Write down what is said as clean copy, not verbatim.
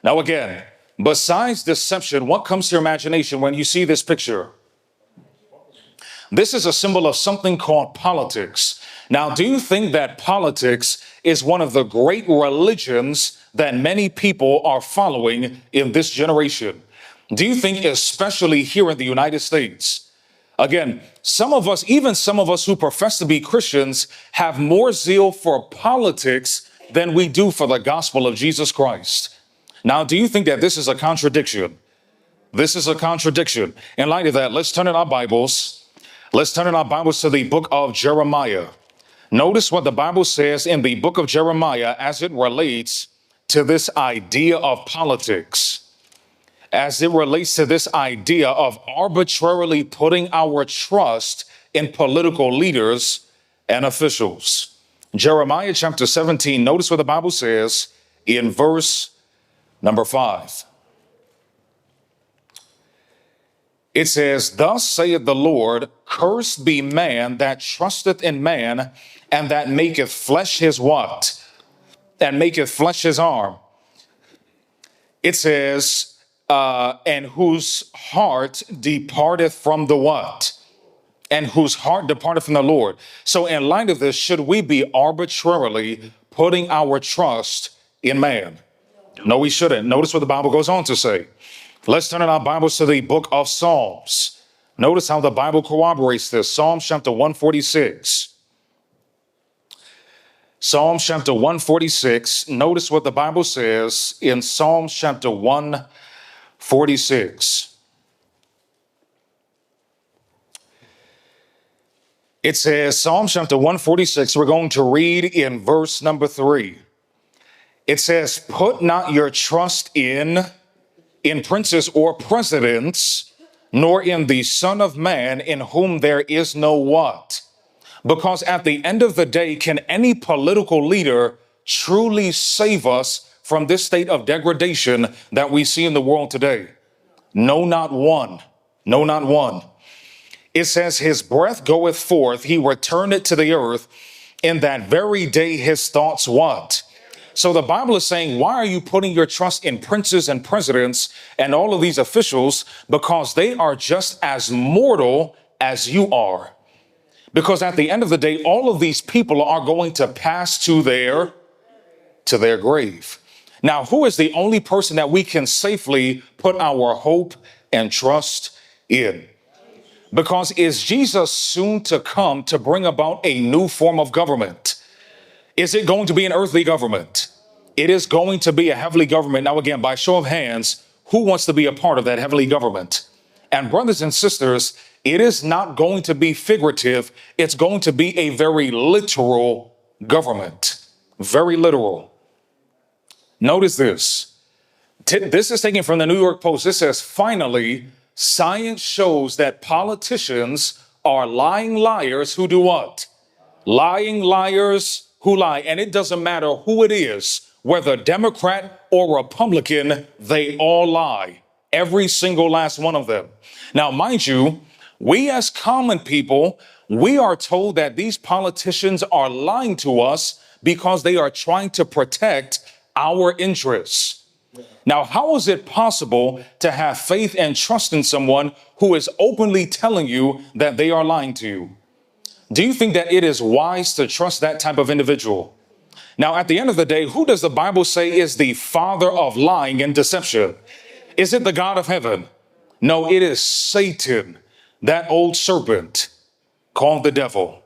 Now again, besides deception, what comes to your imagination when you see this picture? This is a symbol of something called politics. Now, do you think that politics is one of the great religions that many people are following in this generation? Do you think, especially here in the United States? Again, some of us, even some of us who profess to be Christians, have more zeal for politics than we do for the gospel of Jesus Christ. Now, do you think that this is a contradiction? This is a contradiction. In light of that, let's turn in our Bibles. Let's turn in our Bibles to the book of Jeremiah. Notice what the Bible says in the book of Jeremiah as it relates to this idea of politics, as it relates to this idea of arbitrarily putting our trust in political leaders and officials. Jeremiah chapter 17, notice what the Bible says in verse number 5. It says, "Thus saith the Lord, cursed be man that trusteth in man, and that maketh flesh his what? And maketh flesh his arm." It says, and whose heart departeth from the what? And whose heart departeth from the Lord. So in light of this, should we be arbitrarily putting our trust in man? No, we shouldn't. Notice what the Bible goes on to say. Let's turn in our Bibles to the book of Psalms. Notice how the Bible corroborates this. Psalms chapter 146. Psalms chapter 146. Notice what the Bible says in Psalms chapter 146. It says, Psalms chapter 146, we're going to read in verse number 3. It says, "Put not your trust in princes or presidents, nor in the Son of Man, in whom there is no what?" Because at the end of the day, can any political leader truly save us from this state of degradation that we see in the world today? No, not one. No, not one. It says, "His breath goeth forth, he returneth to the earth. In that very day his thoughts what?" So the Bible is saying, why are you putting your trust in princes and presidents and all of these officials? Because they are just as mortal as you are. Because at the end of the day, all of these people are going to pass to their grave. Now, who is the only person that we can safely put our hope and trust in? Because is Jesus soon to come to bring about a new form of government? Is it going to be an earthly government? It is going to be a heavenly government. Now, again, by show of hands, who wants to be a part of that heavenly government? And brothers and sisters, it is not going to be figurative. It's going to be a very literal government. Very literal. Notice this. This is taken from the New York Post. It says, "Finally, science shows that politicians are lying liars who do what? Lying liars who lie." And it doesn't matter who it is, whether Democrat or Republican, they all lie. Every single last one of them. Now, mind you, we as common people, we are told that these politicians are lying to us because they are trying to protect our interests. Now, how is it possible to have faith and trust in someone who is openly telling you that they are lying to you? Do you think that it is wise to trust that type of individual? Now, at the end of the day, who does the Bible say is the father of lying and deception? Is it the God of heaven? No, it is Satan, that old serpent called the devil.